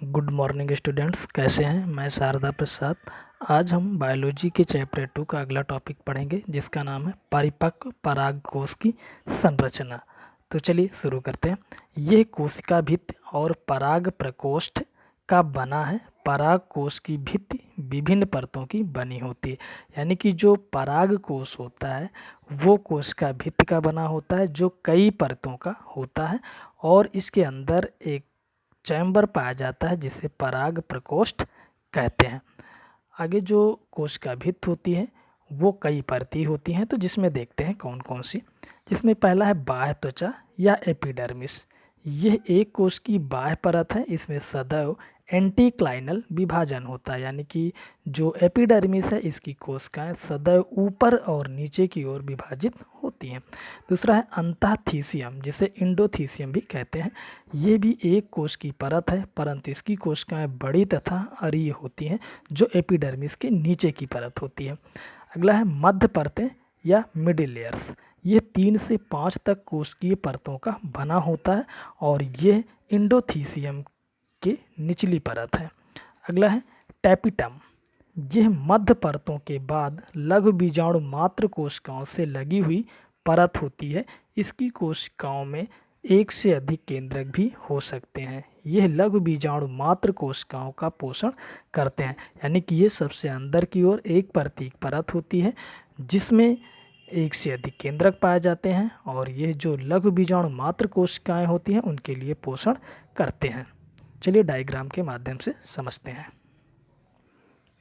Good morning students, कैसे हैं। मैं शारदा प्रसाद। आज हम बायोलॉजी के चैप्टर 2 का अगला टॉपिक पढ़ेंगे जिसका नाम है परिपक्व परागकोश की संरचना। तो चलिए शुरू करते हैं। यह कोशिका भित्ति और पराग प्रकोष्ठ का बना है। पराग कोश की भित्ति विभिन्न परतों की बनी होती है, यानी कि जो पराग कोश होता है वो कोशिका भित्ति का बना होता है जो कई परतों का होता है, और इसके अंदर एक चैम्बर पाया जाता है जिसे पराग प्रकोष्ठ कहते हैं। आगे जो कोशिका भित्ति होती है वो कई परती होती हैं, तो जिसमें देखते हैं कौन कौन सी। जिसमें पहला है बाह्य त्वचा या एपिडर्मिस। यह एक कोश की बाह्य परत है। इसमें सदैव एंटीक्लाइनल विभाजन होता है, यानी कि जो एपिडर्मिस है इसकी कोशिकाएं सदैव ऊपर और नीचे की ओर विभाजित होती हैं। दूसरा है अंतःथीसियम, जिसे इंडोथीसियम भी कहते हैं। ये भी एक कोश की परत है, परंतु इसकी कोशिकाएं बड़ी तथा अरीय होती हैं जो एपिडर्मिस के नीचे की परत होती है। अगला है मध्य परतें या मिडिल लेयर्स। ये 3 से 5 तक कोशिकीय परतों का बना होता है और ये इंडोथीसियम की निचली परत है। अगला है टैपिटम। यह मध्य परतों के बाद लघु बीजाणु मात्र कोशिकाओं से लगी हुई परत होती है। इसकी कोशिकाओं में एक से अधिक केंद्रक भी हो सकते हैं। यह लघु बीजाणु मात्र कोशिकाओं का पोषण करते हैं, यानी कि ये सबसे अंदर की ओर एक परत होती है जिसमें एक से अधिक केंद्रक पाए जाते हैं, और ये जो लघु बीजाणु मात्र कोशिकाएं होती हैं उनके लिए पोषण करते हैं। चलिए डायग्राम के माध्यम से समझते हैं।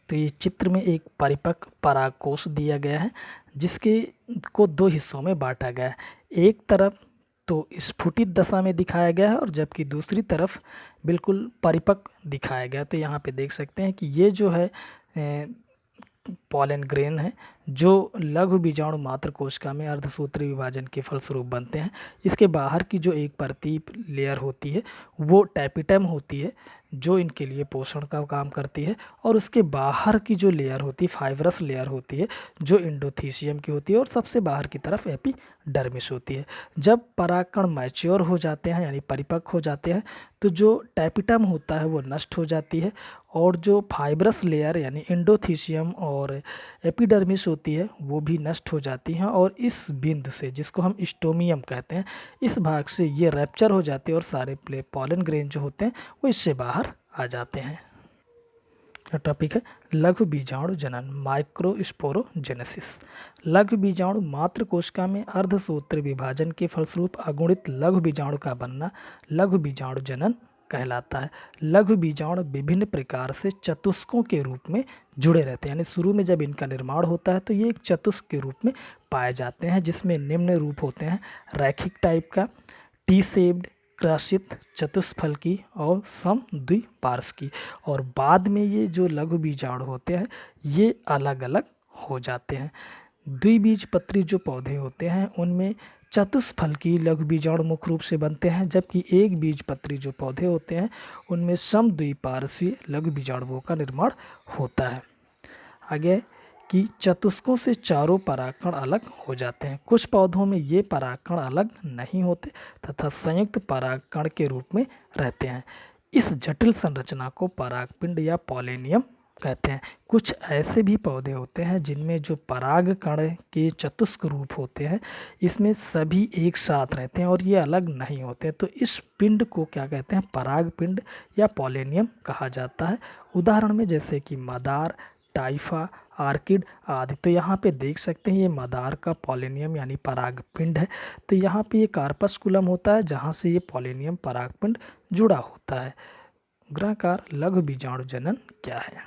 तो ये चित्र में एक परिपक्व परागकोश दिया गया है जिसके को 2 हिस्सों में बांटा गया है। एक तरफ तो स्फुटित दशा में दिखाया गया है और जबकि दूसरी तरफ बिल्कुल परिपक्व दिखाया गया है। तो यहाँ पे देख सकते हैं कि ये जो है पॉलन ग्रेन है जो लघु बीजाणु मात्र कोशिका में अर्धसूत्री विभाजन के फलस्वरूप बनते हैं। इसके बाहर की जो एक परती लेयर होती है वो टैपिटम होती है जो इनके लिए पोषण का काम करती है, और उसके बाहर की जो लेयर होती है फाइब्रस लेयर होती है जो इंडोथीसियम की होती है, और सबसे बाहर की तरफ एपिडर्मिस होती है। जब परागकण मैच्योर हो जाते हैं यानी परिपक्व हो जाते हैं तो जो टैपिटम होता है वो नष्ट हो जाती है, और जो फाइब्रस लेयर यानी इंडोथीसियम और एपिडर्मिस होती है वो भी नष्ट हो जाती हैं, और इस बिंदु से जिसको हम स्टोमियम कहते हैं इस भाग से ये रैप्चर हो जाते हैं और सारे पॉलन ग्रेन जो होते हैं वो इससे बाहर आ जाते हैं। टॉपिक है लघु बीजाणु जनन, माइक्रोस्पोरोजेनेसिस। लघु बीजाणु मात्र कोशिका में अर्धसूत्र विभाजन के फलस्वरूप अगुणित लघु बीजाणु का बनना लघु बीजाणु जनन कहलाता है। लघु बीजाणु विभिन्न प्रकार से चतुष्कों के रूप में जुड़े रहते हैं, यानी शुरू में जब इनका निर्माण होता है तो ये एक चतुष्क के रूप में पाए जाते हैं जिसमें निम्न रूप होते हैं रैखिक टाइप का, टी शेप्ड, क्रसित, चतुष्फलकी और समद्विपार्श्विकी। और बाद में ये जो लघु बीजाणु होते हैं ये अलग अलग हो जाते हैं। द्विबीजपत्री जो पौधे होते हैं उनमें चतुष्फलकी लघु बीजाणु मुख्य रूप से बनते हैं, जबकि एक बीजपत्री जो पौधे होते हैं उनमें समद्विपार्श्वीय लघु बीजाणुओं का निर्माण होता है। आगे कि चतुष्कों से चारों परागकण अलग हो जाते हैं। कुछ पौधों में ये परागकण अलग नहीं होते तथा संयुक्त परागकण के रूप में रहते हैं। इस जटिल संरचना को परागपिंड या पॉलिनियम कहते हैं। कुछ ऐसे भी पौधे होते हैं जिनमें जो परागकण के चतुष्क रूप होते हैं इसमें सभी एक साथ रहते हैं और ये अलग नहीं होते, तो इस पिंड को क्या कहते हैं, परागपिंड या पॉलिनियम कहा जाता है। उदाहरण में जैसे कि मदार, टाइफा, आर्किड आदि। तो यहाँ पे देख सकते हैं ये मदार का पॉलिनियम यानी परागपिंड है। तो यहाँ पे ये कार्पस्कुलम होता है जहाँ से ये पॉलिनियम परागपिंड जुड़ा होता है। ग्रहकार लघु बीजाणु जनन क्या है।